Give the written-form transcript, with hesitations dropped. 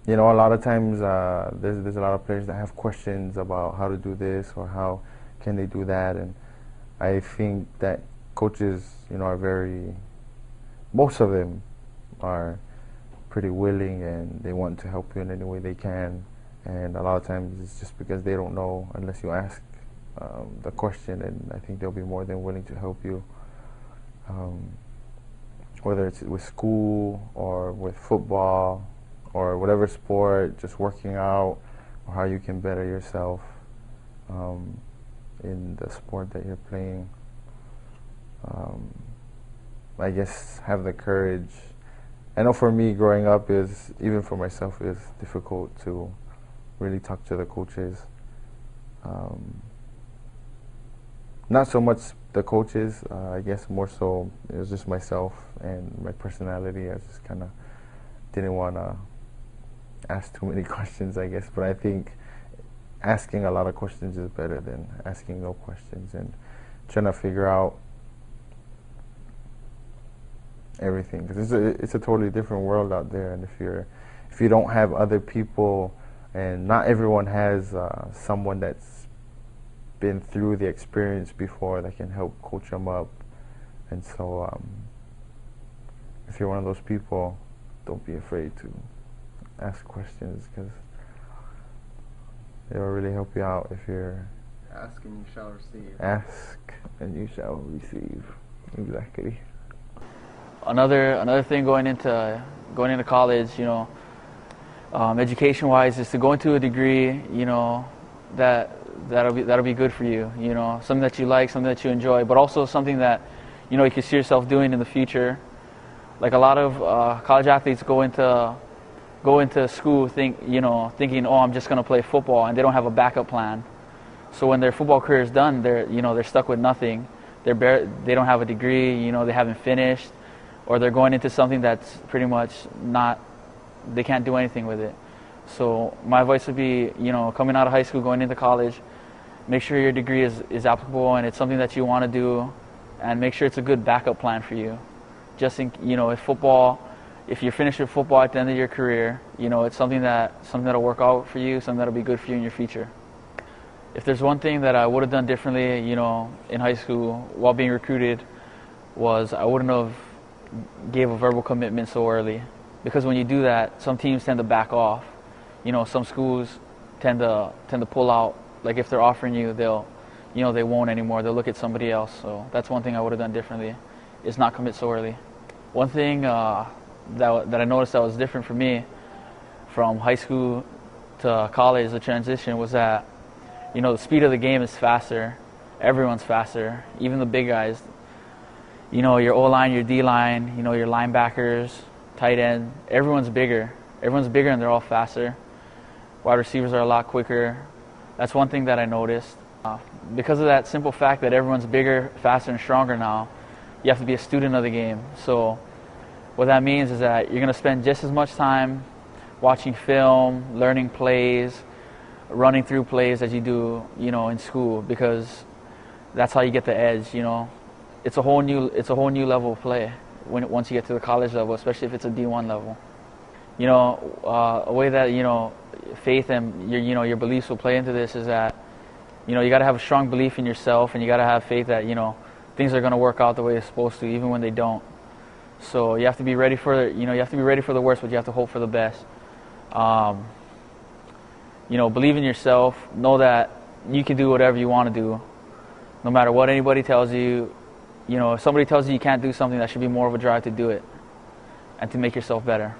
You know, a lot of times there's a lot of players that have questions about how to do this or how can they do that, and I think that coaches, you know, are most of them are pretty willing and they want to help you in any way they can. And a lot of times it's just because they don't know unless you ask the question, and I think they'll be more than willing to help you. Um, Whether it's with school or with football or whatever sport, just working out or how you can better yourself in the sport that you're playing. Um, I guess have the courage. I know for me, growing up even for myself, is difficult to really talk to the coaches. Um, Not so much the coaches, I guess more so it was just myself and my personality. I just kind of didn't want to ask too many questions, I guess. But I think asking a lot of questions is better than asking no questions, and trying to figure out everything, because it's a totally different world out there. And if you don't have other people, and not everyone has someone that's been through the experience before that can help coach them up. And so if you're one of those people, don't be afraid to ask questions, because it will really help you out. If you're Ask and you shall receive. ask and you shall receive. Exactly. Another thing going into college, education-wise, is to go into a degree, that'll be good for you. Something that you like, something that you enjoy, but also something that you can see yourself doing in the future. Like a lot of college athletes go into school thinking, oh, I'm just going to play football, and they don't have a backup plan. So when their football career is done, they're stuck with nothing. They don't have a degree, they haven't finished, or they're going into something that's pretty much they can't do anything with it. So my advice would be, coming out of high school, going into college, make sure your degree is applicable and it's something that you want to do, and make sure it's a good backup plan for you. Just if you're finished with football at the end of your career, it's something that'll work out for you, something that'll be good for you in your future. If there's one thing that I would have done differently, in high school while being recruited, was I wouldn't have gave a verbal commitment so early. Because when you do that, some teams tend to back off. Some schools tend to pull out. Like if they're offering you, they won't anymore. They'll look at somebody else. So that's one thing I would have done differently, is not commit so early. One thing that I noticed that was different for me from high school to college, the transition, was that the speed of the game is faster. Everyone's faster, even the big guys. Your O-line, your D-line, your linebackers, tight end, everyone's bigger. Everyone's bigger and they're all faster. Wide receivers are a lot quicker. That's one thing that I noticed. Because of that simple fact that everyone's bigger, faster, and stronger now, you have to be a student of the game. So what that means is that you're going to spend just as much time watching film, learning plays, running through plays as you do, in school, because that's how you get the edge. It's a whole new level of play once you get to the college level, especially if it's a D1 level. A way that faith and your beliefs will play into this is that you got to have a strong belief in yourself, and you got to have faith that things are going to work out the way they're supposed to, even when they don't. So you have to be ready for the worst, but you have to hope for the best. Believe in yourself. Know that you can do whatever you want to do, no matter what anybody tells you. If somebody tells you can't do something, that should be more of a drive to do it and to make yourself better.